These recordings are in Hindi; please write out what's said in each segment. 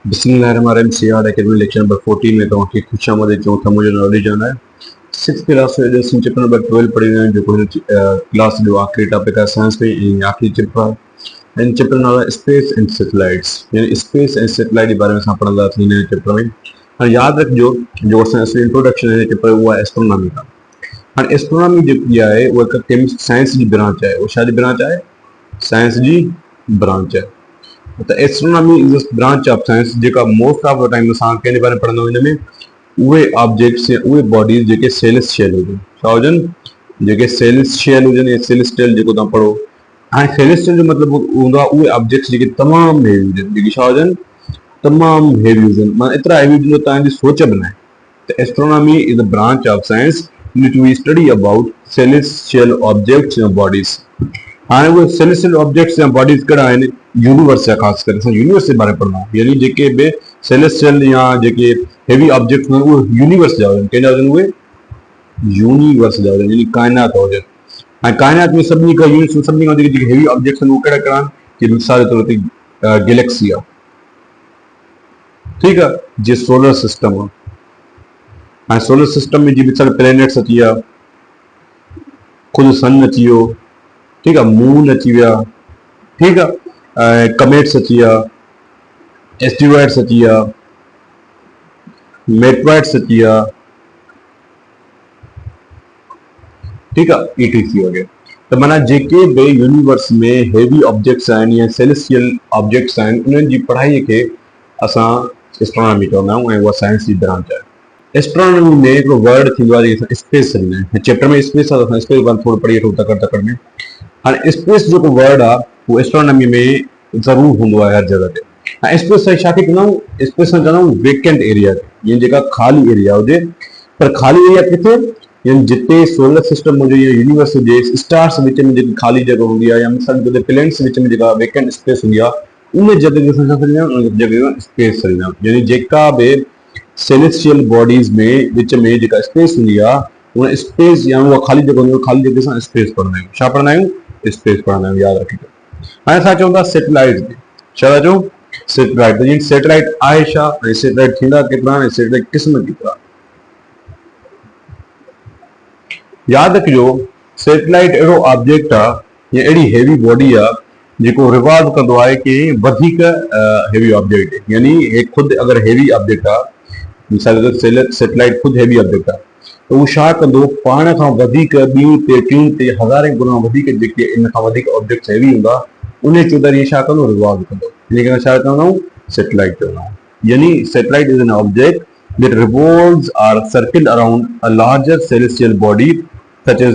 बिस्मिल्लाहिर्रहमानिर्रहीम सीआर एकेडमी लेक्चर नंबर 14 में तव्हांखे ख़ुशामदीद चऊं था। मुंहिंजो नालो जान आहे। 6th क्लास में अॼु चैप्टर नंबर 12 पढ़ी रहिया आहियूं, जेको क्लास जो आख़िरी टॉपिक आहे साइंस में ऐं आख़िरी चैप्टर आहे। इन चैप्टर नालो आहे स्पेस एंड सैटेलाइट्स, यानी स्पेस ऐं सैटेलाइट जे बारे में असां पढ़ंदासीं हिन चैप्टर में। हाणे यादि रखिजो, जो असां असली इंट्रोडक्शन आहे चैप्टर उहा आहे एस्ट्रोनॉमी का। हाणे एस्ट्रोनॉमी जेकी आहे उहा हिकु साइंस जी ब्रांच आहे। उहा छा जी ब्रांच आहे? साइंस जी ब्रांच आहे। तो astronomy is a branch of science जेका मोस्ट ऑफ द टाइम असां कंहिंजे बारे में पढ़ंदा आहियूं। हिन में उहे ऑब्जेक्ट्स या उहे बॉडीज़ जेके सेलेस्टियल हुजनि, छा हुजनि? जेके सेलेस्टियल हुजनि या सेलेस्टियल जेको तव्हां पढ़ो। हाणे सेलेस्टियल जो मतिलबु हूंदो आहे उहे ऑब्जेक्ट्स जेके तमामु हेवी हुजनि, जेके छा हुजनि? तमामु हेवी हुजनि, माना एतिरा हेवी हुजनि जो तव्हांजी सोच बि न आहे। त astronomy is a branch of science in which we study about celestial objects या बॉडीज़। हाणे उहे सेलेस्टियल ऑब्जेक्ट्स या बॉडीज़ कहिड़ा आहिनि? यूनिवर्स जा, ख़ासि करे असां यूनिवर्स जे बारे में पढ़ंदा आहियूं। यानी जेके बि सेलेस्टियल या जेके हेवी ऑब्जेक्ट्स हुजनि उहे यूनिवर्स जा हुजनि। कंहिंजा हुजनि? उहे यूनिवर्स जा हुजनि, यानी काइनात हुजनि। ऐं काइनात में सभिनी खां यूनिवर्स सभिनी खां जेके हेवी ऑब्जेक्ट्स आहिनि उहे कहिड़ा कहिड़ा आहिनि? कि मिसाल जे तौर ते गैलेक्सी आहे, ठीकु आहे, जीअं सोलर सिस्टम आहे। ऐं सोलर सिस्टम में जीअं मिसाल प्लैनेट्स अची विया, ख़ुदि सन अची वियो, ठीकु आहे, मून अची विया, ठीकु आहे, कमेट्स अची विया, एस्टिरॉइड्स अची विया, मेटरॉइड्स अची विया, ठीकु आहे, ईटीसी वगैरह। त माना जेके बि यूनिवर्स में हेवी ऑब्जेक्ट्स आहिनि या सेलेस्टियल ऑब्जेक्ट्स आहिनि, उन्हनि जी पढ़ाईअ खे असां एस्ट्रोनॉमी चवंदा आहियूं ऐं उहा साइंस जी ब्रांच आहे। एस्ट्रोनॉमी में हिकिड़ो वर्ड थींदो आहे जेके असां स्पेस चवंदा आहियूं। चैप्टर में स्पेस आहे, असां स्पेस बारे थोरो पढ़ी वठूं तकड़ में। हाणे स्पेस जेको वर्ड आहे उहो एस्ट्रोनॉमी में ज़रूरु हूंदो आहे हर जॻह ते। ऐं स्पेस सां छा खे चवंदा आहियूं? स्पेस सां चवंदा आहियूं वेकेंट एरिया, यानी जेका ख़ाली एरिया हुजे। पर ख़ाली एरिया किथे? यानी जिते सोलर सिस्टम हुजे या यूनिवर्स हुजे, स्टार्स विच में जेकी ख़ाली जॻह हूंदी आहे, या मिसाल के तौर ते प्लैनेट्स विच में जेका वेकेंट स्पेस हूंदी आहे, उन जॻह खे असां छा चवंदा आहियूं? उन जॻह खे स्पेस चवंदा आहियूं। यानी जेका बि सेलेस्टियल बॉडीज़ में विच में जेका स्पेस हूंदी आहे, उन स्पेस या उहा ख़ाली जॻह हूंदी आहे, ख़ाली जॻह सां स्पेस पढ़ंदा आहियूं। छा पढ़ंदा आहियूं? स्पेस पढ़ंदा आहियूं, यादि रखिजो। हाणे असां चऊं था सैटेलाइट ते, छा था चऊं? सैटेलाइट। त सैटेलाइट आहे छा ऐं सैटेलाइट थींदा केतिरा ऐं सैटेलाइट क़िस्म केतिरा? यादि रखिजो, सैटेलाइट अहिड़ो ऑब्जेक्ट आहे या अहिड़ी हेवी बॉडी आहे जेको रिवॉल्व कंदो आहे कि वधीक हेवी ऑब्जेक्ट, यानी हे ख़ुदि अगरि हेवी ऑब्जेक्ट आहे, मिसाल सैटेलाइट ख़ुदि हेवी ऑब्जेक्ट आहे, त उहो छा कंदो? पाण खां वधीक ॿियूं ते टियूं ते हज़ारे गुना वधीक जेके इन खां वधीक ऑब्जेक्ट्स हेवी हूंदा, उन जे ज़रिए छा कंदो? रिवॉल्व कंदो। इन खे छा चवंदा आहियूं? सैटेलाइट चवंदा आहियूं। यानी satellite is an object that revolves or circle around a larger celestial body such as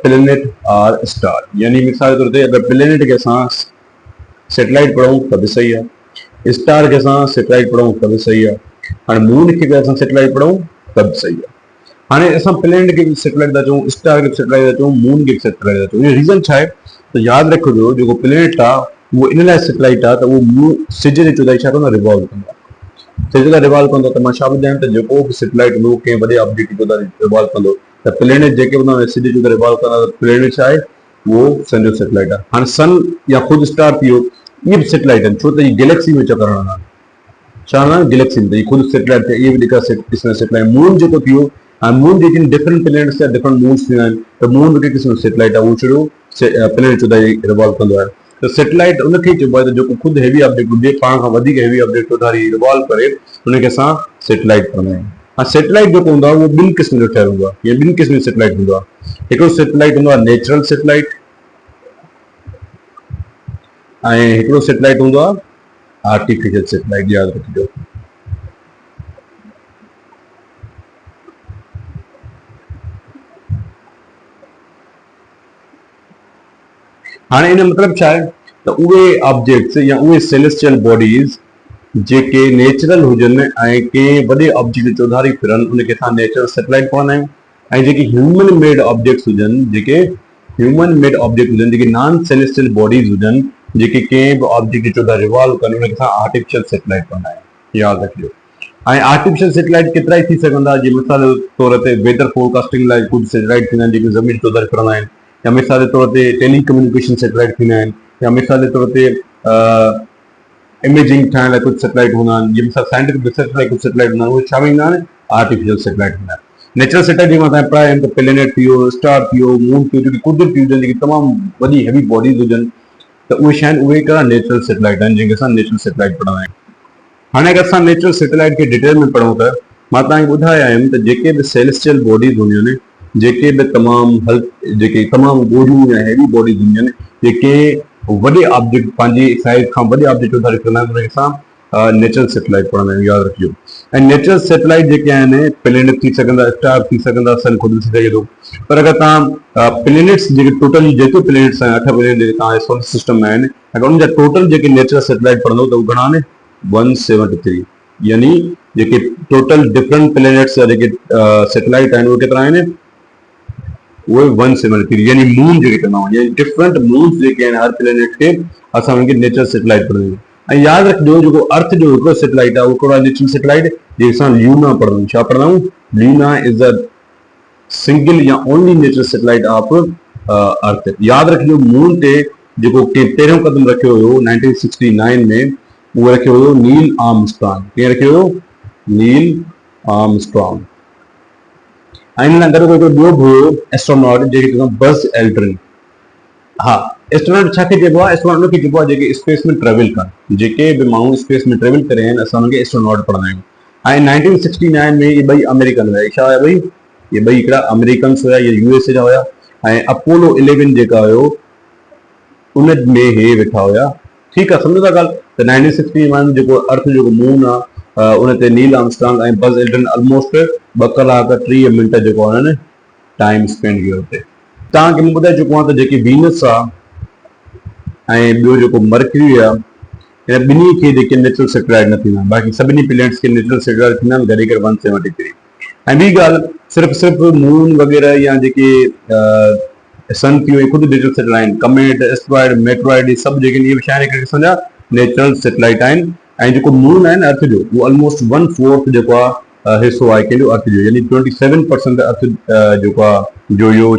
planet or star। यानी मिसाल के तौर ते अगर प्लेनेट के असां सैटेलाइट पढ़ूं त बि सही आहे, स्टार के असां सैटेलाइट पढ़ूं त बि सही आहे, हाणे मून खे बि असां सैटेलाइट पढ़ूं त बि सही आहे। हाणे असां प्लेनेट खे बि सैटेलाइट था चऊं, स्टार खे बि सैटेलाइट था चऊं, मून खे बि सैटेलाइट था चऊं। रीज़न छा आहे? त यादि रखिजो, जेको प्लेनेट आहे उहो इन लाइ सैटेलाइट आहे त उहो सिज जे चौधाई छा कंदो? रिवॉल्व कंदो आहे। सिज लाइ रिवॉल्व कंदो त मां छा ॿुधायां? त जेको बि सैटेलाइट हूंदो कंहिं वॾे ऑब्जेक्ट जे चौधारी रिवॉल्व कंदो। त प्लेनेट जेके हूंदा सिज जे चौधारी रिवॉल्व कंदा, त प्लेनेट छा आहे? उहो सन जो सैटेलाइट आहे। हाणे सन या ख़ुदि स्टार थी वियो, इहे बि सैटेलाइट आहिनि, छो त इहे गैलेक्सी में चकर हणंदा आहिनि। छा हणंदा आहिनि? गैलेक्सी में। त इहे ख़ुदि सैटेलाइट थिया, इहे बि जेका क़िस्म जा सैटेलाइट। मून जेको थी वियो, हाणे मून जेके डिफरेंट प्लेनेट्स जा डिफरेंट मून्स थींदा आहिनि, त मून बि क़िस्म जो सैटेलाइट आहे, उहो छड़ो प्लेनेट चौधारी रिवॉल्व कंदो आहे। त सैटेलाइट उनखे चइबो आहे त जेको ख़ुदि हेवी ऑब्जेक्ट हुजे, पाण खां वधीक हेवी ऑब्जेक्ट चौधारी रिवॉल्व करे, उनखे असां सैटेलाइट चवंदा आहियूं। हाणे सैटेलाइट जेको हूंदो आहे उहो ॿिनि क़िस्म जो ठहियलु हूंदो आहे, या ॿिनि क़िस्म जो सैटेलाइट हूंदो आहे। हिकिड़ो सैटेलाइट हूंदो आहे नेचुरल सैटेलाइट, ऐं हिकिड़ो सैटेलाइट हूंदो आहे आर्टिफिशियल सैटेलाइट। यादि रखिजो। हाणे इन मतिलबु छा आहे? त उहे ऑब्जेक्ट्स या उहे सेलेस्टियल बॉडीज़ जेके नेचुरल हुजनि ऐं कंहिं वॾे ऑब्जेक्ट जे चौधारी फिरनि, उनखे असां नेचुरल सैटेलाइट पढ़ंदा आहियूं। ऐं जेके ह्यूमन मेड ऑब्जेक्ट्स हुजनि, जेके ह्यूमन मेड ऑब्जेक्ट हुजनि, जेके नॉन सेलेस्टियल बॉडीज़ हुजनि, जेके कंहिं बि ऑब्जेक्ट जे चौधारी रिवॉल्व कनि, उनखे असां आर्टिफिशियल सैटेलाइट पढ़ंदा आहियूं। यादि रखिजो। ऐं आर्टिफिशियल सैटेलाइट केतिरा ई थी सघंदा, जीअं मिसाल जे तौर ते वेदर फोरकास्टिंग लाइ कुझु सैटेलाइट थींदा आहिनि जेके ज़मीन जे चौधारी फिरंदा आहिनि, या मिसाल जे तौर ते टेलीकम्युनिकेशन सैटेलाइट थींदा आहिनि, या मिसाल जे तौर ते इमेजिंग ठाहिण लाइ कुझु सैटेलाइट हूंदा आहिनि, जीअं मिसाल साइंटिफिक रिसर्च लाइ कुझु सैटेलाइट हूंदा आहिनि, उहे छा वेंदा आहिनि, आर्टिफिशियल सैटेलाइट हूंदा आहिनि। नेचुरल सैटेलाइट जीअं असां पढ़ाया आहिनि त प्लेनेट थी वियो, स्टार थी वियो, मून थी वियो, जेकी कुदरती हुजनि, जेकी तमामु वॾी हैवी बॉडीज़ हुजनि, त उहे शइ उहे हिकिड़ा नेचुरल सैटेलाइट आहिनि जंहिंखे असां नेचुरल सैटेलाइट पढ़ंदा आहियूं। हाणे अगरि असां नेचुरल सैटेलाइट खे डिटेल में पढ़ूं त मां तव्हांखे ॿुधाया आहिनि त जेके बि सेलेस्टियल बॉडीज़ हूंदियूं आहिनि, जेके बि जेके तमामु ॻोढ़ियूं या हैवी बॉडीज़ हूंदियूं आहिनि, जेके वॾे ऑब्जेक्ट पंहिंजी साइज़ खां वॾे ऑब्जेक्ट उधारी कंदा आहिनि, उनखे असां नेचुरल सैटेलाइट पढ़ंदा आहियूं, यादि रखिजो। ऐं नेचुरल सैटेलाइट जेके आहिनि प्लेनेट थी सघंदा, स्टार थी सघंदा, सन ख़ुदि थी सघे थो। पर अगरि तव्हां प्लेनेट्स जेके टोटल जेके प्लेनेट्स आहिनि, 8 प्लेनेट जेके तव्हांजे सोलर सिस्टम में आहिनि, अगरि उनजा टोटल जेके नेचुरल सैटेलाइट पढ़ंदो त उहे घणा आहिनि, 173। यानी जेके टोटल डिफरेंट प्लेनेट्स जा जेके सैटेलाइट आहिनि उहे केतिरा आहिनि, उहे 173। यानी मून जेके चवंदा आहियूं, यानी डिफरेंट मून्स जेके आहिनि हर प्लेनेट खे असां उनखे नेचुरल सैटेलाइट पढ़ंदा आहियूं। ऐं यादि रखिजो जेको अर्थ जो हिकिड़ो सैटेलाइट आहे, उहो नेचुरल सैटेलाइट जंहिंखे असां ल्यूना पढ़ंदा आहियूं। छा पढ़ंदा आहियूं? ल्यूना इज़ द सिंगल या only natural satellite of earth. यादि रखिजो मून ते जेको पहिरियों कदम रखियो हुयो 1969 में, उहो रखियो हुयो नील आर्मस्ट्रॉन्ग। केरु रखियो हुयो? Neil Armstrong. ऐं हिन लाइ गॾु हिकिड़ो ॿियो बि हुयो एस्ट्रोनॉट, जंहिंखे चवंदा बज़ एल्ड्रिन। हा, एस्ट्रोनॉट छा खे चइबो आहे? एस्ट्रोनॉट उनखे चइबो आहे जेके स्पेस में ट्रेवल कनि, जेके बि माण्हू स्पेस में ट्रेवल करे आहिनि, असां उनखे एस्ट्रोनॉट पढ़ंदा आहियूं। ऐं 1969 में इहे ॿई अमेरिकन हुया। छा हुया ॿई? इहे ॿई हिकिड़ा अमेरिकन्स हुया, इहे यूएसए जा हुया। ऐं अपोलो 11 जेका हुयो उन में हे वेठा हुया। ठीकु आहे, सम्झो था ॻाल्हि? त 1969 में जेको अर्थ जेको मून आहे, उन ते नील आर्मस्ट्रॉन्ग ऐं बज़ एल्ड्रिन ऑलमोस्ट 2 कलाक 30 मिंट जेको आहे हुननि टाइम स्पेंड कयो हुते। तव्हांखे मां ॿुधाए चुको आहियां त जेकी वीनस आहे ऐं ॿियो जेको मर्क्यूरी आहे, हिन ॿिन्ही खे जेके नेचुरल सैटेलाइट न थींदा आहिनि, बाक़ी सभिनी प्लेनेट्स खे नेचुरल सैटेलाइट थींदा आहिनि, गॾे करे 173। ऐं ॿी ॻाल्हि, सिर्फ़ु मून वग़ैरह या जेके सन थी वई ख़ुदि नेचुरल सैटेलाइट आहिनि, कमेट, एस्ट्रॉइड, मेट्रॉइड, इहे सभु जेके इहे शइ हिकिड़े क़िस्म जा नेचुरल सैटेलाइट आहिनि। ऐं जेको मून आहे न अर्थ जो, उहो ऑलमोस्ट 1/4 जेको आहे हिसो आहे कंहिंजो अर्थ जो, यानी 27% अर्थ जेको आहे जो इहो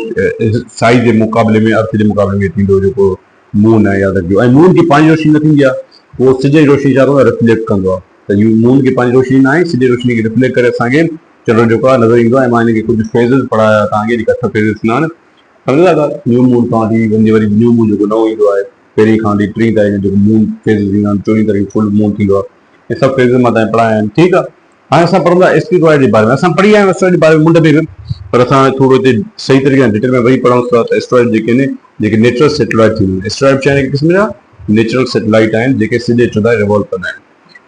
साइज़ जे मुक़ाबले में, अर्थ जे मुक़ाबले में थींदो जेको मून आहे, यादि रखिजो। ऐं मून खे पंहिंजी रोशनी न थींदी आहे, उहो सिज जी रोशनी छा कंदो आहे? रिफ्लेक्ट कंदो आहे। त मून खे पंहिंजी रोशनी न आहे, सिज जी रोशनी खे रिफ्लेक्ट करे असांखे चलो जेको आहे नज़र ईंदो आहे। मां हिनखे कुझु फेज़िस पढ़ाया तव्हांखे, जेके 8 फेज़िस थींदा आहिनि, सम्झो था ॻाल्हि? न्यू मून खां वरी न्यू मून जेको नओं ईंदो आहे, पहिरीं खां वठी 3 तारीख़ जेको मून फेज़िस ईंदा आहिनि, 14 तारीख़ फुल मून थींदो आहे। हे सभु फेज़िस मां तव्हांखे पढ़ाया आहिनि। ठीकु आहे, हाणे असां पढ़ंदा एस्टेरॉइड जे बारे में। असां पढ़ी आया आहियूं एस्टेरॉइड जे बारे में मुंड में बि, पर असां थोरो हिते सही तरीक़े सां डिटेल में वेही पढ़ूं था त एस्टेरॉइड जेके आहिनि, जेके नेचुरल सैटेलाइट थींदियूं आहिनि, एस्टेरॉइड छा आहिनि? किस्म जा नेचुरल सैटेलाइट आहिनि जेके सिज जे चौधारी रिवॉल्व कंदा आहिनि।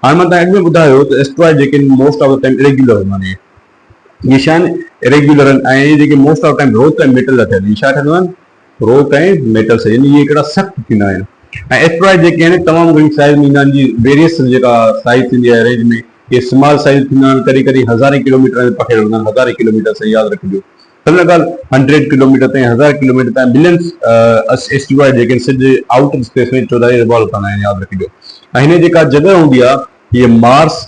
हाणे मां तव्हांखे अॻु में ॿुधायो त asteroid JK most of the time irregular हूंदा आहिनि, इहे छा आहिनि? इरेग्युलर आहिनि। ऐं इहे जेके मोस्ट ऑफ टाइम रॉक ऐं मेटल जा ठहियल, इहे छा ठहियल आहिनि? रॉक ऐं मेटल सां, यानी इहे हिकिड़ा सख़्तु थींदा आहिनि। ऐं एस्टेरॉइड जेके आहिनि तमामु घणी साइज़ में ईंदा आहिनि, जी वेरियस जेका साइज़ थींदी आहे रेंज में, इहे स्मॉल साइज़ थींदा आहिनि, कॾहिं कॾहिं 1000 किलोमीटर में पखिड़े हूंदा आहिनि, 1000 किलोमीटर सां, यादि रखिजो। सम्झ ॻाल्हि? 100 किलोमीटर ताईं, 1000 किलोमीटर ताईं मिलियंस एस्टेरॉइड जेके सिज आउटर स्पेस में चौधारी रिवॉल्व कंदा आहिनि, यादि रखिजो। ऐं हिन जेका जॻह हूंदी आहे, हीअ मार्स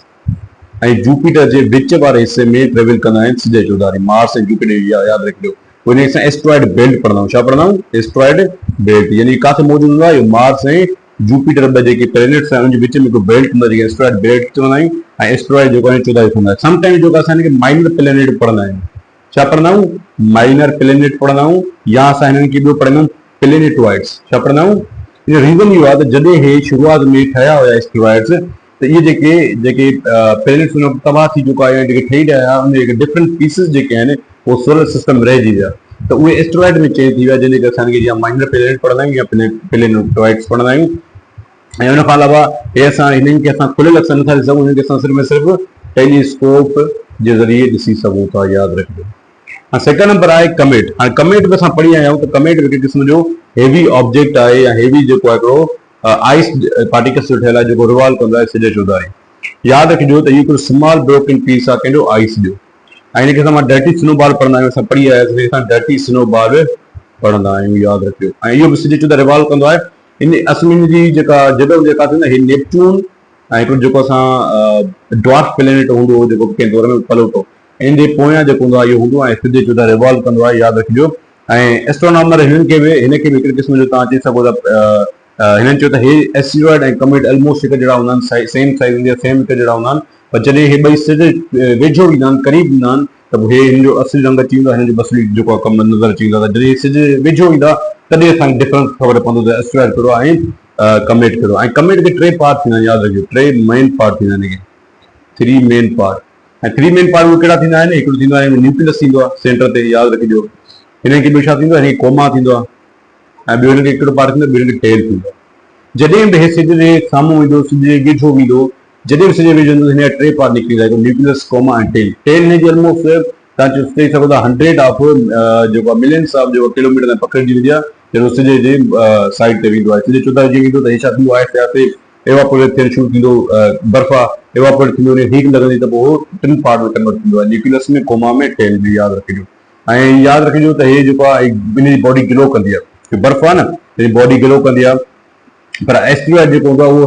ऐं जूपिटर जे विच वारे हिसे में ट्रेवल कंदा आहिनि सिज जे चौधारी, मार्स ऐं जूपिटर, यादि रखिजो। उनखे असां एस्टेरॉइड बेल्ट पढ़ंदा आहियूं। छा पढ़ंदा आहियूं? Asteroid belt. यानी किथे मौजूदु हूंदो आहे? मार्स ऐं जूपिटर ॿ जेके प्लेनेट्स आहिनि उनजे विच में हिकु बेल्ट हूंदो आहे, जेके एस्टेरॉइड बेल्ट चवंदा आहियूं। ऐं एस्टेरॉइड जेको आहे चौधारी थींदो आहे। समटाइम्स जेको असां हिनखे माइनर प्लेनेट पढ़ंदा आहियूं। छा पढ़ंदा आहियूं? माइनर प्लेनेट पढ़ंदा आहियूं, या असां हिननि खे ॿियो पढ़ंदा आहियूं प्लेनेटॉइड्स। छा पढ़ंदा आहियूं? इहो रीज़न इहो आहे त जॾहिं हे शुरूआत में ठहिया हुया एस्टेरॉइड्स, त इहे जेके प्लेनेट्स तबाह थी चुका आहिनि, जेके ठही रहिया हुआ, उन जेके डिफरेंट पीसिस जेके आहिनि उहे सोलर सिस्टम रहिजी विया, त उहे एस्टेरॉइड में चेंज थी विया, जंहिंजे करे असांखे या माइनर प्लेनेट पढ़ंदा आहियूं या प्लेनेटॉइड्स पढ़ंदा आहियूं। ऐं उन खां अलावा हे असां हिननि खे असां खुलियल अक्सर नथा ॾिसी सघूं, हिननि खे असां सिर्फ़ु सिर्फ़ु टेलीस्कोप जे ज़रिए ॾिसी सघूं था, यादि रखिजो। हाँ, सेकंड नंबर आहे कमेट। हाणे कमेट बि असां पढ़ी आया आहियूं त कमेट हिकु क़िस्म जो हेवी ऑब्जेक्ट आहे, या हेवी जेको आहे हिकिड़ो आइस पार्टिकल्स जो ठहियलु आहे, जेको रिवॉल्व कंदो आहे सिज जे चौधारी। यादि रखिजो त इहो हिकिड़ो स्मॉल ब्रोकन पीस आहे कंहिंजो आइस जो। ऐं हिनखे असां डर्टी स्नोबॉल पढ़ंदा आहियूं। असां पढ़ी आया आहियूं, असां डर्टी स्नोबॉल पढ़ंदा आहियूं, यादि रखिजो। ऐं इहो बि सिज जे चौधारी रिवॉल्व कंदो आहे। इन असमिन जी जेका जॻह जेका थींदी आहे, नेपच्यून ऐं हिकिड़ो जेको असां ड्वार्फ प्लेनेट हूंदो हो, जेको कंहिं दौर में प्लूटो, इन जे पोयां जेको हूंदो आहे इहो हूंदो आहे, सिज जे चौधारी रिवॉल्व कंदो आहे, यादि रखिजो। ऐं एस्ट्रोनॉमर हिनखे बि हिकिड़े क़िस्म जो तव्हां चई सघो था हिननि चयो त हे एस्टेरॉइड ऐं कमेट ऑलमोस्ट हिकु जहिड़ा हूंदा आहिनि, सेम साइज़ हूंदी आहे, सेम हिकु जहिड़ा हूंदा आहिनि, पर जॾहिं हे ॿई सिज वेझो ईंदा आहिनि, क़रीब ईंदा आहिनि, त पोइ हिन जो असली रंग अची वेंदो आहे, हिन जो असली जेको आहे कमु नज़र अची वेंदो आहे। जॾहिं सिज वेझो ईंदा तॾहिं असांखे डिफरेंस ख़बर पवंदो त एस्टेरॉइड कहिड़ो आहे ऐं कमेट कहिड़ो आहे। ऐं कमेट खे टे पार्ट थींदा आहिनि, यादि रखिजो, टे मेन पार्ट थींदा आहिनि, थ्री मेन पार्ट। ऐं थ्री मेन पार्ट उहे कहिड़ा थींदा आहिनि? हिकिड़ो थींदो आहे न्यूक्लियस थींदो आहे सेंटर ते, यादि रखिजो। हिन खे ॿियो छा थींदो आहे? हिन खे कोमा थींदो आहे, ऐं ॿियो हिन खे हिकिड़ो पार्ट थींदो आहे, ॿियो हिन खे टेल थींदो आहे। जॾहिं बि हे सिज जे साम्हूं ईंदो, सिज जे वेझो ईंदो, जॾहिं बि सिज वेझो ईंदो, हिन जा टे पार्ट निकिरी ईंदा, न्यूक्लियस, कोमा ऐं टेल। टेल हिन जी ऑलमोस्ट तव्हां चई सघो था 100 ऑफ जेको आहे मिलियंस ऑफ जेको किलोमीटर ताईं पकिड़िजी वेंदी आहे, जॾहिं सिज जे साइड ते वेंदो आहे। सिज चोधाई जीअं ईंदो त हे छा थींदो आहे, आहिस्ते आहिस्ते एवापोरेट थियणु शुरू थींदो, बर्फ़ आहे एवापोरेट थींदो, हीट लॻंदी त पोइ टिनि पार्ट में कन्वर्ट थींदो आहे, न्यूक्लियस में, कोमा में, टेल में, यादि रखिजो। ऐं यादि रखिजो त हे जेको आहे ॿिन्ही जी बॉडी ग्लो कंदी आहे, बर्फ़ आहे न, हिन बॉडी ग्लो कंदी आहे, पर एस्टेरॉइड जेको हूंदो आहे उहो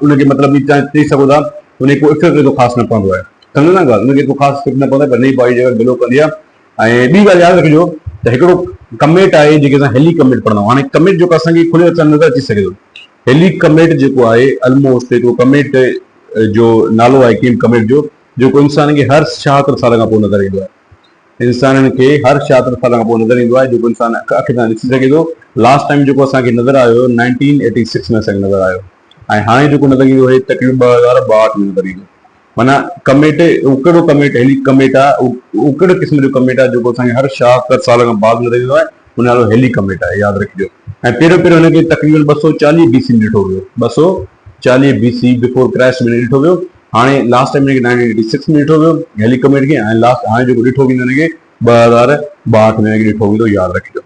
उनखे मतिलबु तव्हां चई सघो था उनखे को इफेक्ट एॾो ख़ासि न पवंदो आहे, सम्झो था ॻाल्हि, उनखे को ख़ासि इफेक्ट न पवंदो आहे, पर नई बॉडी जेका ग्लो कंदी आहे। ऐं ॿी ॻाल्हि यादि रखिजो त हिकिड़ो कमेट आहे जेके असां हेली कमेट पढ़ंदा आहियूं। हाणे कमेट जेको असांखे खुले हथ नज़र अची सघे थो, हेली कमेट जेको आहे ऑलमोस्ट हिकिड़ो कमेट जो नालो आहे किम कमेट जो, जेको इंसान खे हर 76 साल खां पोइ नज़र ईंदो आहे। इंसाननि खे हर 76 साल खां पोइ नज़र ईंदो आहे, जेको इंसान अखि सां ॾिसी सघे थो। लास्ट टाइम जेको असांखे नज़र आयो 1986 में असांखे नज़र आयो, ऐं हाणे जेको नज़र ईंदो आहे तक़रीबन 2062 में नज़र ईंदो। माना कमेट उहो कहिड़ो कमेट, हेली कमेट आहे, उहो कहिड़े क़िस्म जो कमेट आहे जेको असांखे हर 76 साल खां बाद नज़र ईंदो आहे, उन नालो हेली कमेट आहे, यादि रखिजो। ऐं पहिरियों पहिरियों हुनखे तक़रीबन 240 BC में ॾिठो वियो, 240 BC बिफोर क्रैश में ॾिठो वियो। हाणे लास्ट टाइम हिनखे 1986 में ॾिठो वियो हेली कमेट खे, ऐं लास्ट हाणे जेको ॾिठो वेंदो हिनखे 2062 में हिनखे ॾिठो वेंदो, यादि रखिजो।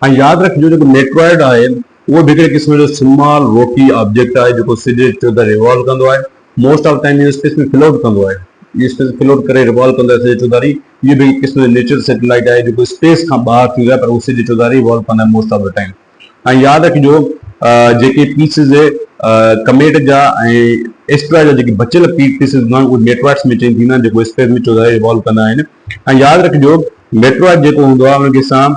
ऐं यादि रखिजो जेको मेट्रॉइड आहे उहो बि हिकिड़े क़िस्म जो स्मॉल रोकी ऑब्जेक्ट आहे, जेको सिज चोधाई रिवॉल्व कंदो आहे। मोस्ट ऑफ टाइम इहो स्पेस में फ्लोट कंदो आहे, इहो स्पेस फ्लोट करे रिवॉल्व कंदो आहे सिज चौधारी। इहो बि हिकु क़िस्म जो नेचुरल सैटेलाइट आहे जेको स्पेस खां ॿाहिरि थींदो आहे, पर उहो सिज चौधारी रिवॉल्व कंदा आहिनि मोस्ट ऑफ द टाइम। ऐं यादि रखिजो जेके पीसिस कमेट जा ऐं एस्टेरॉइड जा जेके बचियल पीसिस हूंदा आहिनि उहे मेट्रॉइड्स में चेंज थींदा आहिनि, जेको स्पेस में चौधारी रिवॉल्व कंदा आहिनि। ऐं यादि रखिजो मेट्रॉइड जेको हूंदो आहे उनखे असां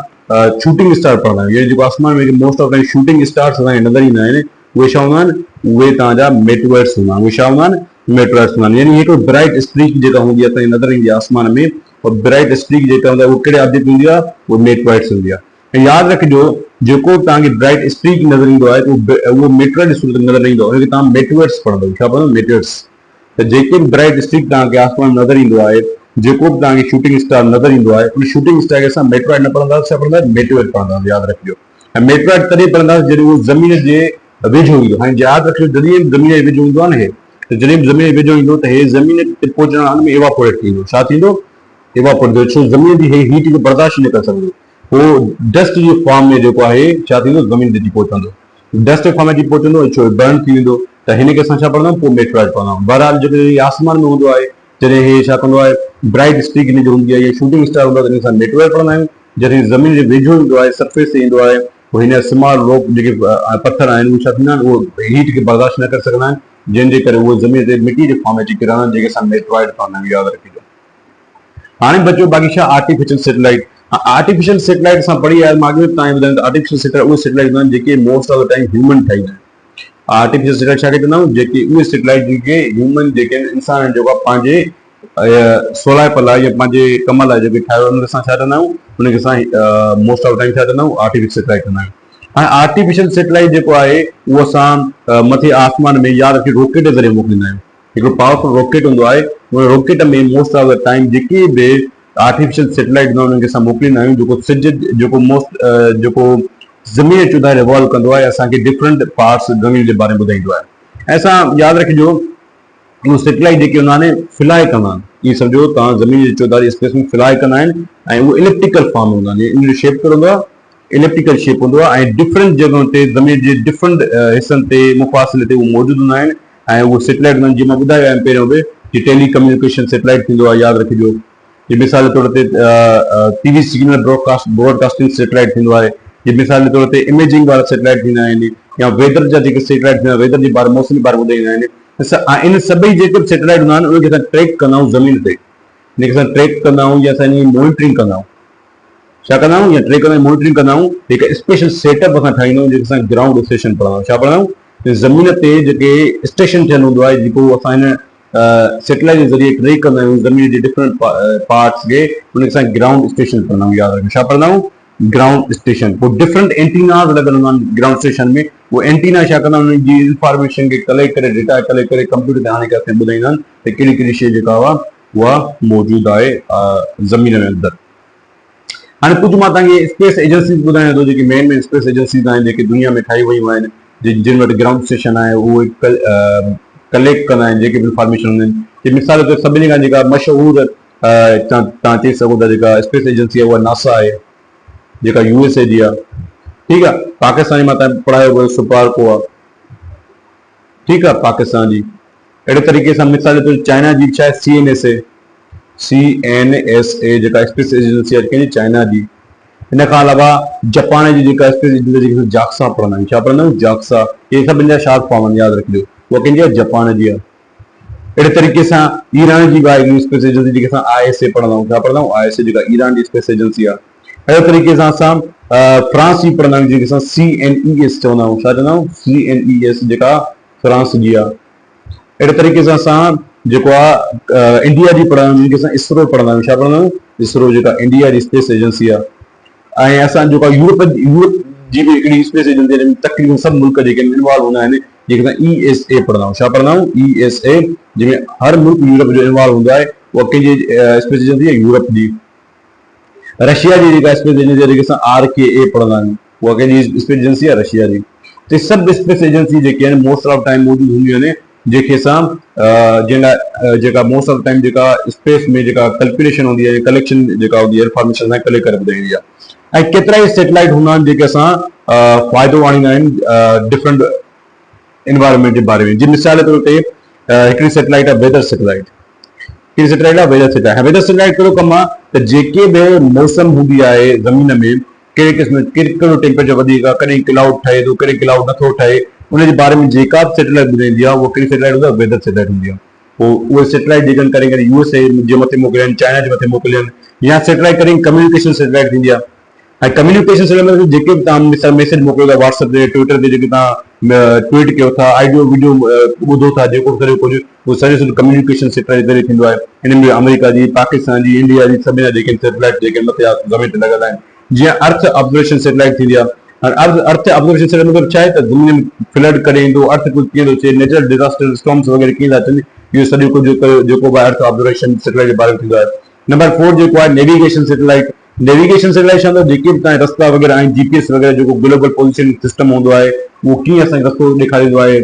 शूटिंग स्टार पढ़ंदा आहियूं, जेको आसमान में most of time shooting stars असांखे नज़र ईंदा आहिनि, उहे छा हूंदा आहिनि? उहे तव्हांजा मेट्रॉइड्स हूंदा आहिनि। उहे छा हूंदा आहिनि? मेट्रॉइड्स हूंदा आहिनि। यानी हिकिड़ो ब्राइट स्ट्रीक जेका हूंदी आहे असांखे नज़र ईंदी आहे आसमान में, और ब्राइट स्ट्रीक जेका हूंदी आहे उहो कहिड़े ऑब्जेक्ट हूंदी आहे? उहो मेट्रॉइड्स हूंदी आहे। ऐं यादि रखिजो जेको तव्हांखे ब्राइट स्ट्रीक नज़र ईंदो आहे उहो मेट्रॉइड नज़र न ईंदो, उनखे तव्हां मेट्रॉइड्स पढ़ंदो। छा पढ़ंदो? मेट्रॉइड्स। त जेके बि ब्राइट स्ट्रीक तव्हांखे आसमान में नज़र ईंदो आहे, जेको बि तव्हांखे शूटिंग स्टार नज़र ईंदो आहे, उन शूटिंग स्टार खे असां मेट्रॉइड न पढ़ंदासीं, छा पढ़ंदासीं? मेट्रॉइड पढ़ंदासीं, यादि रखिजो। ऐं मेट्रॉइड तॾहिं पढ़ंदासीं जॾहिं उहो ज़मीन जे वेझो ईंदो। हाणे यादि रखिजो जॾहिं ज़मीन जे वेझो ईंदो आहे न, हे त जॾहिं बि ज़मीन जे वेझो ईंदो त हे ज़मीन ते पहुचण खां में एवापोरेट थींदो। छा थींदो? एवापोरेट थींदो, छो ज़मीन जी हे हीट खे बर्दाश्त न करे सघंदो, उहो डस्ट जी फॉर्म में जेको आहे छा थींदो? ज़मीन ते अची पहुचंदो, डस्ट फॉर्म में अची पहुचंदो, छो बर्न थी वेंदो। त हिन खे असां छा पढ़ंदा आहियूं? पोइ मेट्रॉइड पढ़ंदा आहियूं। बहरहाल जेको आसमान में हूंदो आहे, जॾहिं हे छा कंदो आहे? ब्राइट स्ट्रीक हिन जो हूंदी आहे, या शूटिंग स्टार हूंदो आहे, त हिन सां मेट्रॉइड पढ़ंदा आहियूं। जॾहिं ज़मीन जे वेझो ईंदो आहे, सरफेस ते ईंदो आहे, पोइ हिन जा स्मॉल रॉक जेके पत्थर आहिनि उहे छा थींदा आहिनि? उहो हीट खे बर्दाश्त न करे सघंदा आहिनि, जंहिंजे करे उहे ज़मीन ते मिटी जे फॉर्म में अची किरंदा आहिनि, जेके असां मेट्रॉइड पढ़ंदा आहियूं, यादि रखिजो। हाणे बचियो बाक़ी छा? Artificial satellite. आर्टिफिशियल सैटेलाइट असां पढ़ी आया, मां अॻे तव्हांखे ॿुधायां त आर्टिफिशियल सैटेलाइट उहे सैटेलाइट हूंदा आहिनि जेके most of the time human ठाहींदा आहिनि। आर्टिफिशियल सैटेलाइट छा कंदा आहियूं? जेके उहे सैटेलाइट जेके ह्यूमन जेके इंसान जेको आहे पंहिंजे सवलाइप लाइ या पंहिंजे कम लाइ जेके ठाहियो उनखे असां छा कंदा आहियूं? उनखे असां मोस्ट ऑफ द टाइम छा कंदा आहियूं? आर्टिफिशियल सैटेलाइट कंदा आहियूं। हाणे आर्टिफिशियल सैटेलाइट जेको आहे उहो असां मथे आसमान में यादि रखी रॉकेट जे ज़रिए मोकिलींदा आहियूं। हिकिड़ो पावरफुल रॉकेट हूंदो आहे, उन रॉकेट में most of the time JK be artificial satellite हूंदा आहिनि उनखे असां मोकिलींदा आहियूं, जेको सिज जेको ज़मीन जे चौधारी रिवॉल्व कंदो आहे, असांखे डिफरेंट पार्ट्स ज़मीन जे बारे में ॿुधाईंदो आहे। ऐं असां यादि रखिजो उहे सैटेलाइट जेके हूंदा आहिनि फ्लाई कंदा आहिनि। इहे सम्झो तव्हां ज़मीन जे चौधारी स्पेस में फ्लाई कंदा आहिनि, ऐं उहे इलिप्टिकल फॉर्म हूंदा आहिनि। इन जो शेप कहिड़ो हूंदो आहे? इलिप्टिकल शेप हूंदो आहे, ऐं डिफरेंट जॻहियुनि ते ज़मीन जे डिफरेंट हिसनि ते मुफ़ासिले ते उहे मौजूदु हूंदा आहिनि। ऐं उहे सैटेलाइट हूंदा आहिनि जीअं मां ॿुधायो आहे पहिरियों बि, कि टेली कम्युनिकेशन सैटेलाइट थींदो आहे, यादि रखिजो। ये मिसाल के तौर ते टीवी सिग्नल ब्रॉडकास्टिंग सैटेलाइट थींदो आहे। ये मिसाल के तौर ते इमेजिंग वारा सैटेलाइट थींदा आहिनि, या वेदर जा जेके सैटेलाइट थींदा आहिनि, वेदर जे बारे मौसम जे बारे में ॿुधाईंदा आहिनि। इन सभई जेके बि सैटेलाइट हूंदा आहिनि उनखे असां ट्रैक कंदा आहियूं ज़मीन ते, इनखे असां ट्रैक कंदा आहियूं या असां इनजी मॉनिटरिंग कंदा आहियूं। छा कंदा आहियूं या टे कंदा आहियूं मॉनिटरिंग कंदा आहियूं हिकु स्पेशल सेटअप असां ठाहींदा आहियूं जेके असां ग्राउंड स्टेशन पढ़ंदा आहियूं छा पढ़ंदा आहियूं ज़मीन ते जेके स्टेशन थियलु हूंदो आहे जेको असां हिन सैटेलाइट जे ज़रिए ट्रेक कंदा आहियूं ज़मीन जे डिफरेंट पार्ट्स खे उनखे असां ग्राउंड स्टेशन पढ़ंदा आहियूं यादि रखो छा पढ़ंदा आहियूं ग्राउंड स्टेशन पोइ डिफरेंट एंटीनास लॻल हूंदा आहिनि ग्राउंड स्टेशन में उहे एंटीना छा कंदा आहिनि उन्हनि जी इंफॉर्मेशन खे कलेक्ट करे डेटा कलेक्ट करे कंप्यूटर ते आणे करे असांखे ॿुधाईंदा आहिनि त कहिड़ी कहिड़ी शइ जेका हुआ उहा मौजूदु आहे ज़मीन में अंदरि हाणे कुझु मां तव्हांखे स्पेस एजेंसीज़ ॿुधायां थो जेकी मेन स्पेस एजेंसीज़ आहिनि जेके दुनिया में ठाही वयूं आहिनि जिन वटि ग्राउंड स्टेशन आहे उहे कलेक्ट कंदा आहिनि जेके बि इंफॉर्मेशन हूंदा आहिनि जे मिसाल ते सभिनी खां जेका मशहूरु तव्हां चई सघो था जेका स्पेस एजेंसी आहे उहा नासा आहे जेका USA जी आहे ठीकु आहे पाकिस्तान मां तव्हां पढ़ायो वियो सुपार्को आहे ठीकु आहे पाकिस्तान जी अहिड़े तरीक़े सां मिसाल ते चाइना जी छा आहे CNSA जेका स्पेस एजेंसी आहे कंहिंजी चाइना जी इन खां अलावा जापान जी जेका स्पेस एजेंसी जाक्सा पढ़ंदा आहियूं छा पढ़ंदा आहियूं जाक्सा इहे सभिनि जा शार्ट फॉर्म आहिनि यादि रखिजो उहा कंहिंजी आहे जापान जी आहे अहिड़े तरीक़े सां ईरान जी बि आहे स्पेस एजेंसी जेके असां ISA पढ़ंदा आहियूं छा पढ़ंदा आहियूं ISA जेका ईरान जी स्पेस एजेंसी आहे अहिड़े तरीक़े सां असां फ्रांस जी पढ़ंदा आहियूं जेके असां CNES चवंदा आहियूं छा चवंदा आहियूं CNES जेका फ्रांस जी आहे अहिड़े तरीक़े सां असां जेको आहे इंडिया जी पढ़ंदा आहियूं जेके असां ISRO पढ़ंदा आहियूं छा पढ़ंदा आहियूं ISRO जेका इंडिया जी स्पेस एजेंसी आहे ऐं असां जेका यूरोप जी बि हिकिड़ी स्पेस एजेंसी आहे तक़रीबन सभु मुल्क जेके इन्वॉल्व हूंदा आहिनि जेके असां ESA पढ़ंदा आहियूं छा पढ़ंदा आहियूं ESA जंहिंमें हर मुल्क यूरोप जो इन्वॉल्व हूंदो आहे उहा कंहिंजी स्पेस एजेंसी आहे यूरोप जी रशिया जी जेका स्पेस एजेंसी आहे जेके असां RKA पढ़ंदा आहियूं उहा कंहिंजी स्पेस एजेंसी आहे रशिया जी त सभु स्पेस एजेंसी जेके आहिनि मोस्ट ऑफ टाइम मौजूदु हूंदियूं आहिनि जंहिंखे असां जंहिं लाइ जेका मोस्ट ऑफ टाइम जेका स्पेस में जेका कैलकुलेशन हूंदी आहे कलेक्शन जेका हूंदी आहे इंफॉर्मेशन असां कलेक्ट करे ॿुधाईंदी आहे ऐं केतिरा ई सैटेलाइट हूंदा आहिनि जेके असां फ़ाइदो आणींदा आहिनि डिफरेंट एनवायरमेंट जे बारे में जीअं मिसाल जे तौर ते हिकिड़ी सैटेलाइट आहे वेदर सैटेलाइट कहिड़ी सैटेलाइट आहे वेदर सैटेलाइट वेदर सैटेलाइट कहिड़ो कमु आहे त जेके बि मौसम हूंदी आहे ज़मीन में कहिड़े क़िस्म कहिड़ो टेम्परेचर वधीक आहे कॾहिं क्लाउड ठहे थो कॾहिं क्लाउड नथो ठहे उनजे बारे में जेका बि सैटेलाइट ॿुधाईंदी आहे उहा कहिड़ी सैटेलाइट हूंदी आहे वेदर सैटेलाइट हूंदी आहे पोइ उहे सैटेलाइट जेके करे करे USA जे मथे मोकिलियनि चाइना जे मथे मोकिलियनि या सैटेलाइट करे कम्युनिकेशन सैटेलाइट थींदी आहे ऐं कम्युनिकेशन सैटेलाइट जेके बि तव्हां मिसाल मैसेज मोकिलियो था व्हाट्सएप ते ट्विटर ते जेके तव्हां ट्वीट कयो था ऑडियो वीडियो ॿुधो था जेको करे कुझु उहो सॼो कम्युनिकेशन सैटेलाइट ज़रिए थींदो आहे हिन में अमेरिका जी पाकिस्तान जी इंडिया जी सभिनी जा जेके सैटेलाइट जेके मथे ज़मीन ते लॻल आहिनि जीअं अर्थ ऑब्जर्वेशन सैटेलाइट थींदी आहे अर्थ ऑब्जर्वेशन सैटेलाइट मतलब छा आहे त दुनिया में फ्लड करे ईंदो अर्थ कुझु कीअं थो थिए नेचुरल डिजास्टर स्टॉर्म्स वग़ैरह कीअं था अचनि इहो सॼो कुझु जेको बि अर्थ ऑब्जर्वेशन सैटेलाइट जे बारे में थींदो आहे नंबर 4 जेको आहे नेविगेशन सैटेलाइट छा हूंदो जेके बि तव्हां रस्ता वग़ैरह आहिनि GPS वग़ैरह जेको ग्लोबल पोज़ीशन सिस्टम हूंदो आहे उहो कीअं असांखे रस्तो ॾेखारींदो आहे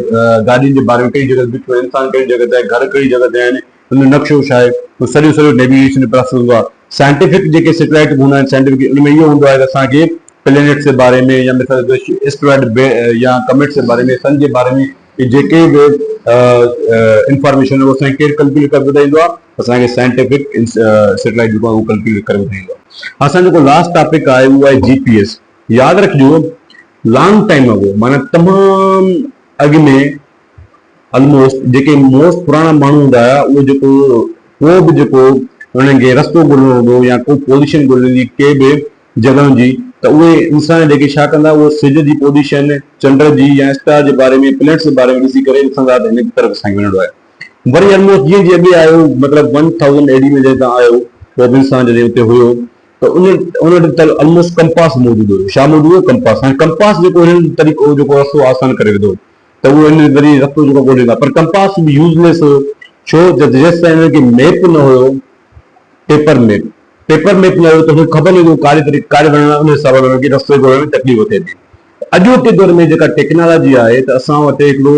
गाॾियुनि जे बारे में कहिड़ी जॻह बीठो आहे इंसान कहिड़ी जॻह ते आहे घर कहिड़ी जॻह ते आहिनि हुन नक्शो छा आहे उहो सॼो नेविगेशन जो प्रोसेस हूंदो आहे साइंटिफिक जेके सैटेलाइट हूंदा आहिनि साइंटिफिक उनमें इहो हूंदो आहे त असांखे प्लेनेट्स जे बारे में या मिसाल एस्ट्रॉइड या कमेट्स जे बारे में सन जे बारे में जेके बि इंफॉर्मेशन उहो असांखे केरु कैलकुलेट करे ॿुधाईंदो आहे असांखे साइंटिफिक सैटेलाइट जेको आहे उहो कैलकुलेट करे ॿुधाईंदो आहे असांजो जेको लास्ट टॉपिक आहे उहो आहे GPS यादि रखिजो लॉन्ग टाइम अगो माना तमामु अॻु में ऑलमोस्ट जेके मोस्ट पुराणा माण्हू हूंदा हुआ उहो जेको को बि जेको उन्हनि खे रस्तो ॻोल्हणो हूंदो या को पोज़ीशन ॻोल्हणी के बि जॻहियुनि जी त उहे इंसान जेके छा कंदा उहो सिज जी पोज़ीशन चंड जी या स्टार जे बारे में प्लैनेट्स जे बारे में ॾिसी करे ॾिसंदा त हिन तरफ़ असांखे वञिणो आहे वरी ऑलमोस्ट जीअं जीअं अॻे आयो मतिलबु 1000 AD में जॾहिं तव्हां आयो पोइ बि इंसान जॾहिं उते हुयो त उन वटि ऑलमोस्ट कंपास मौजूदु हुयो छा मौजूदु हुयो कंपास हाणे कंपास जेको हिन तरीक़ो जेको रस्तो आसान करे विधो त उहो हिन ज़रिए रस्तो जेको ॻोल्हींदा पर कंपास बि यूज़लेस हुयो छो त जेसिताईं हिनखे मैप न हुयो पेपर मैप न हुयो त हुनखे ख़बर न हुई कारे वञणु उन हिसाब सां हुनखे रस्तो ॻोल्हण में तकलीफ़ थिए थी अॼोके दौर में जेका टेक्नोलॉजी आहे त असां वटि हिकिड़ो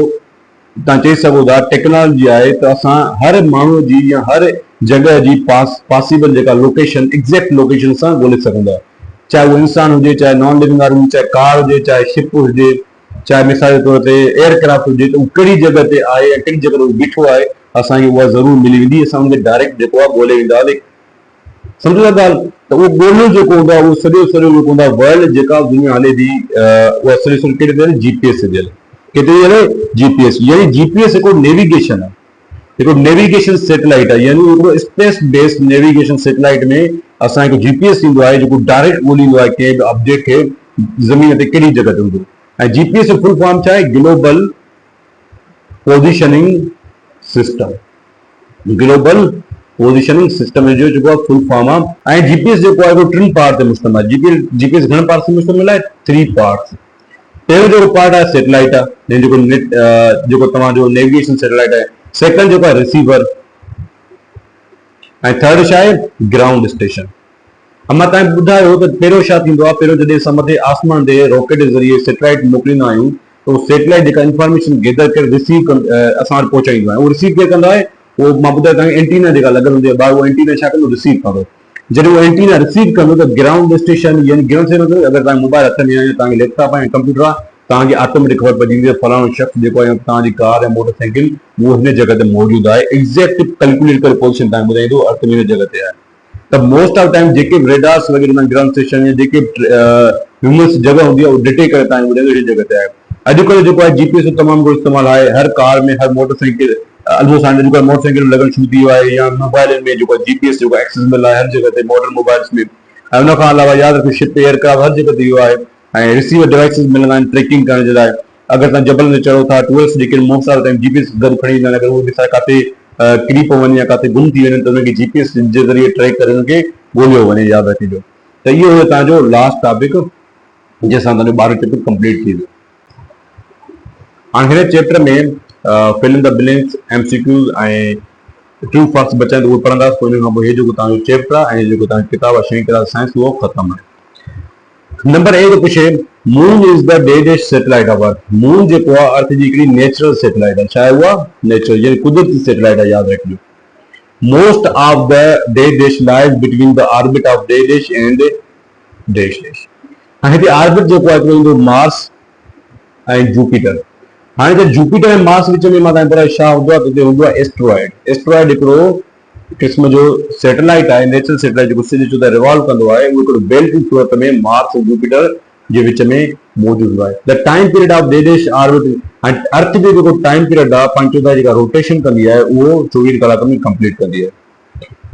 तव्हां चई सघो था टेक्नोलॉजी आहे त असां हर माण्हू जी या हर जॻह जी पॉसिबल जेका लोकेशन एग्ज़ैक्ट लोकेशन सां ॻोल्हे सघंदा चाहे उहो इंसान हुजे चाहे नॉन लिविंग ऑर्गन चाहे कार हुजे चाहे शिप हुजे चाहे मिसाल जे तौर ते एयरक्राफ्ट हुजे त उहो कहिड़ी जॻह ते आहे ऐं कहिड़ी जॻह ते बीठो आहे असांखे उहा ज़रूरु मिली वेंदी असां हुनखे डायरेक्ट जेको आहे ॻोल्हे वेंदासीं सम्झो था ॻाल्हि त उहो ॻोल्हियो जेको हूंदो आहे उहो सॼो जेको हूंदो आहे वर्ल्ड जेका दुनिया हले थी उहा सॼो कहिड़े ते GPS ते हले किथे हले GPS यानी GPS हिकिड़ो नेविगेशन आहे हिकिड़ो नेविगेशन सैटेलाइट आहे यानी हिकिड़ो स्पेस बेस्ड नेविगेशन सैटेलाइट में असांखे जीपीएस थींदो आहे जेको डायरेक्ट ॻोल्हींदो आहे कंहिं बि ऑब्जेक्ट खे ज़मीन ते कहिड़ी जॻह ते हूंदो। ऐं जीपीएस जो फुल फॉर्म छा आहे? Global positioning system. Global positioning system जो जेको आहे फुल फॉर्म आहे। ऐं जीपीएस जेको आहे उहो 3 पार्ट ते मुश्तमिल आहे। जीपीएस घणे पार्ट ते मुश्तमिल आहे? 3 पार्ट्स। पहिरियों जेको पार्ट आहे सैटेलाइट आहे, जेको तव्हांजो नेविगेशन सैटेलाइट आहे। सेकंड जेको आहे रिसीवर, ऐं थर्ड छा आहे? Ground station. मां तव्हांखे ॿुधायो त पहिरियों छा थींदो आहे? पहिरियों जॾहिं असां मथे आसमान ते रॉकेट जे ज़रिए सैटेलाइट मोकिलींदा आहियूं त उहो सैटेलाइट जेका इंफॉर्मेशन गैदर करे रिसीव असां वटि पहुचाईंदो आहे। उहो रिसीव केरु कंदो आहे? उहो मां ॿुधायो तव्हांखे एंटीना जेका लॻल हूंदी आहे ॿाहिरि, उहो एंटीना छा कंदो? रिसीव कंदो। जॾहिं उहो एंटीना रिसीव कंदो त ग्राउंड स्टेशन यानी ग्राउंड स्टेशन अगरि तव्हांखे मोबाइल हथ में आहे, तव्हांखे लैपटॉप आहे, कंप्यूटर आहे, तव्हांखे ऑटोमेटिक ख़बर पइजी वेंदी आहे फलाणो शख़्स जेको आहे तव्हांजी कार या मोटरसाइकिल उहो हिन जॻह ते मौजूदु आहे। एग्ज़ैक्ट कैलकुलेट करे पोजीशन तव्हांखे ॿुधाईंदो अर्थ में हिन जॻह ते आहे। त most of time JK radars वग़ैरह ग्राउंड स्टेशन या जेके ह्यूमन्स जॻह हूंदी आहे उहो डिटेक्ट करे तव्हांखे ॿुधाईंदो हिन जॻह ते आहे। अॼुकल्ह जेको आहे जीपीएस जो तमामु घणो इस्तेमालु आहे। हर कार में, हर मोटरसाइकिल, ऑलमोस्ट हाणे जेको आहे मोटरसाइकिल लॻणु शुरू थी वियो आहे, या मोबाइलनि में जेको आहे जीपीएस जेको एक्सेसिबल आहे हर जॻह ते मॉडर्न मोबाइल्स में। ऐं उन खां अलावा यादि रखो शिप, एयरक्राफ्ट हर जॻह ते इहो आहे। ऐं रिसीवर डिवाइसिस मिलंदा आहिनि ट्रैकिंग करण जे लाइ। अगरि तव्हां जबल में चढ़ो था, tourist JK most of time GPS गॾु खणी ईंदा आहिनि, अगरि उहो ॾिसां किथे किरी पियो वञे या किथे गुम थी वञे त उनखे जीपीएस जे ज़रिए ट्रैक करे उनखे ॻोल्हियो वञे। यादि रखिजो। त इहो हुयो तव्हांजो लास्ट टॉपिक, जंहिंसां तव्हांजो 12 चैप्टर कंप्लीट थी वियो। हाणे हिन चैप्टर में fill in the blanks, MCQs ऐं ट्रू फॉल्स बचा आहिनि, उहे पढ़ंदासीं। पोइ हिन खां पोइ हे जेको तव्हांजो चैप्टर आहे ऐं जेको तव्हांजी किताब आहे 6वीं क्लास साइंस, उहो ख़तमु आहे। नंबर ए थो पुछे, moon is the day dish satellite of earth. Moon जेको आहे अर्थ जी हिकिड़ी नेचुरल सैटेलाइट आहे। छा आहे उहा? नेचुरल, यानी कुदरती सैटेलाइट आहे। यादि रखिजो। Most of the day dish lies between the orbit of डे डिश एंड डैश डैश। हाणे हिते ऑर्बिट जेको आहे हिकिड़ो ईंदो मार्स ऐं जुपिटर। हाणे त जुपिटर ऐं मार्स विच में मां तव्हांखे ॿुधायो छा हूंदो आहे? त हिते हूंदो आहे एस्ट्रॉइड। एस्ट्रॉइड हिकिड़ो क़िस्म जो सैटेलाइट आहे, नेचुरल सैटेलाइट जेको सिज जो रिवॉल्व कंदो आहे। उहो हिकिड़ो बेल्ट जी सूरत में मार्स ऐं जुपिटर जे विच में मौजूदु आहे। द टाइम पीरियड ऑफ डे डिश ऑर्बिट, अर्थ जो जेको टाइम पीरियड आहे पाण चवंदा जेका रोटेशन कंदी आहे उहो 24 कलाक में कंप्लीट कंदी आहे।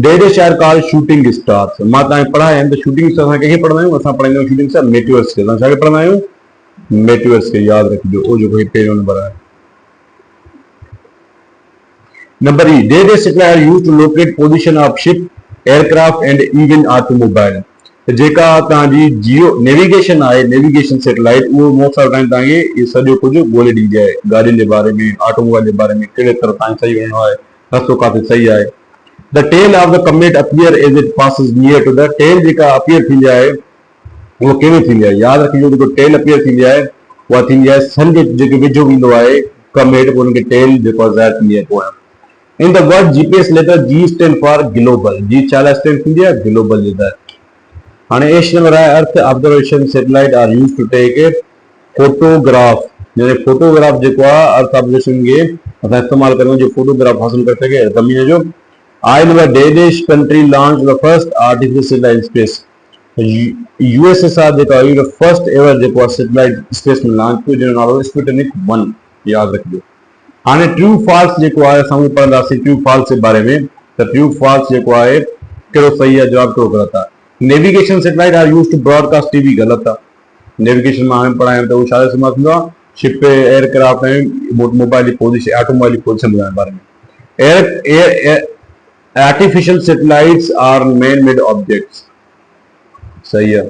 These are called shooting stars. मां तव्हांखे पढ़ाया आहिनि त शूटिंग स्टार असां कंहिंखे पढ़ंदा आहियूं? असां पढ़ाईंदा आहियूं शूटिंग स्टार मेटियोर्स खे। असां छाखे पढ़ंदा आहियूं? मेटियोर्स खे। यादि रखिजो। उहो जेको पहिरियों नंबर आहे। Number E, these satellite are used to locate position of ship, aircraft and even automobile. जेका तव्हांजी जियो नेविगेशन आहे, नेविगेशन सैटेलाइट, उहो मोस्ट ऑफ टाइम तव्हांखे इहो सॼो कुझु ॻोल्हे ॾींदी आहे। गाॾियुनि जे बारे में, ऑटोमोबाइल जे बारे में, कहिड़े तरह तव्हांखे सही वञिणो आहे, रस्तो किथे सही आहे। The tail of the comet appear as it passes near to the. Tail जेका अपीयर थींदी आहे उहो केमें थींदी आहे? यादि रखिजो। जेको टेल अपीयर थींदी आहे उहा थींदी आहे सन जे जेके वेझो ईंदो आहे कमेट, पोइ हुनखे टेल जेको आहे ज़ाहिर थींदी आहे पोयां। In the word GPS letter G stand for global. G छा लाइ स्टैंड थींदी आहे? ग्लोबल जे लाइ। हाणे एश नंबर आहे, earth observation satellite are use to take a photograph. यानी फोटोग्राफ जेको आहे अर्थ ऑब्जर्वेशन खे असां इस्तेमालु करूं जो फोटोग्राफ हासिल करे सघे ज़मीन जो। आई number, day dish country launch the first artificial satellite space. USSR जेका हुई फर्स्ट एवर जेको आहे सैटेलाइट स्पेस में लॉन्च कयो, जंहिंजो नालो स्पुतनिक 1। यादि रखिजो। हाणे ट्रू फॉल्स जेको आहे असां उहो पढ़ंदासीं ट्रू फॉल्स जे बारे में। त ट्रू फॉल्स जेको आहे कहिड़ो सही आहे, जवाब कहिड़ो ग़लति आहे। Navigation satellite are used to broadcast TV. ग़लति आहे। नेविगेशन में हाणे पढ़ायूं त उहो छा इस्तेमालु थींदो आहे? शिप, एयरक्राफ्ट ऐं मोबाइल जी पोजीशन, ऑटोमोबाइल जी पोजीशन ॿुधाइण जे बारे में। Artificial satellites are man made objects. सही है।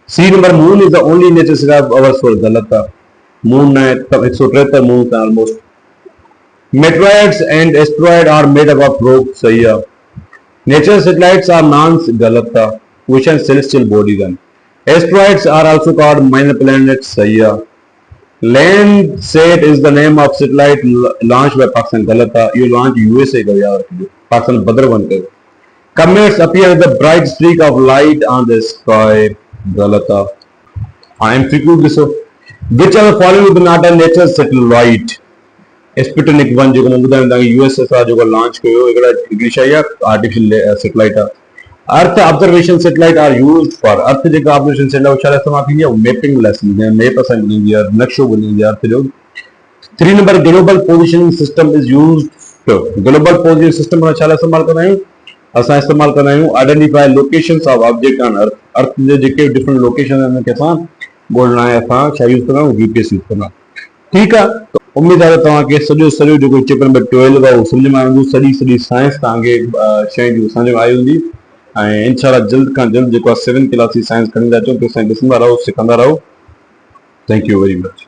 C number, moon is the only natural satellite of our solar. गलत है। मून है 173 मून है almost. Meteoroids and asteroid are made up of rock. सही है। Natural satellites are non. गलत है। Which are celestial bodies and asteroids are also called minor planets. सही है। Landsat is the name of satellite launch by Pakistan. गलत है। ये लॉन्च यूएसए का याद रखियो। पाकिस्तान बद्रवन कयो। Comets appear as a bright streak of light on the sky. गलत है। MCQ ॾिसो। Which of the following is not a natural satellite? Sputnik 1 जेको मां ॿुधायां तव्हांखे यूएसएसआर जेको लॉन्च कयो, हिकिड़ी शइ आहे आर्टिफिशियल सैटेलाइट आहे। Earth observation satellite are used for. Earth जेका ऑब्जर्वेशन सैटेलाइट छा इस्तेमालु थींदी आहे? मैपिंग लाइ थींदी आहे। मैप असांखे ॾींदी आहे, नक्शो ॿुधाईंदी आहे अर्थ जो। 3 number, global positioning system is used. Global positioning system छा लाइ इस्तेमालु कंदा आहियूं? असां इस्तेमालु कंदा आहियूं identify locations of object on earth. Earth J JK different location आहिनि उनखे असां ॻोल्हण लाइ असां छा यूज़ कंदा आहियूं, जीपीएस यूज़ कंदा आहियूं। ठीकु आहे, त उमेदु आहे त तव्हांखे सॼो जेको चैप्टर नंबर 12 आहे उहो सम्झ में आयो, सॼी साइंस तव्हांखे शइ जी सम्झ में आई हूंदी। ऐं इंशाल्लाह जल्द खां जल्द जेको आहे 7th क्लास जी साइंस खणी था अचो, त असां ॾिसंदा रहो, सिखंदा रहो। Thank you very much.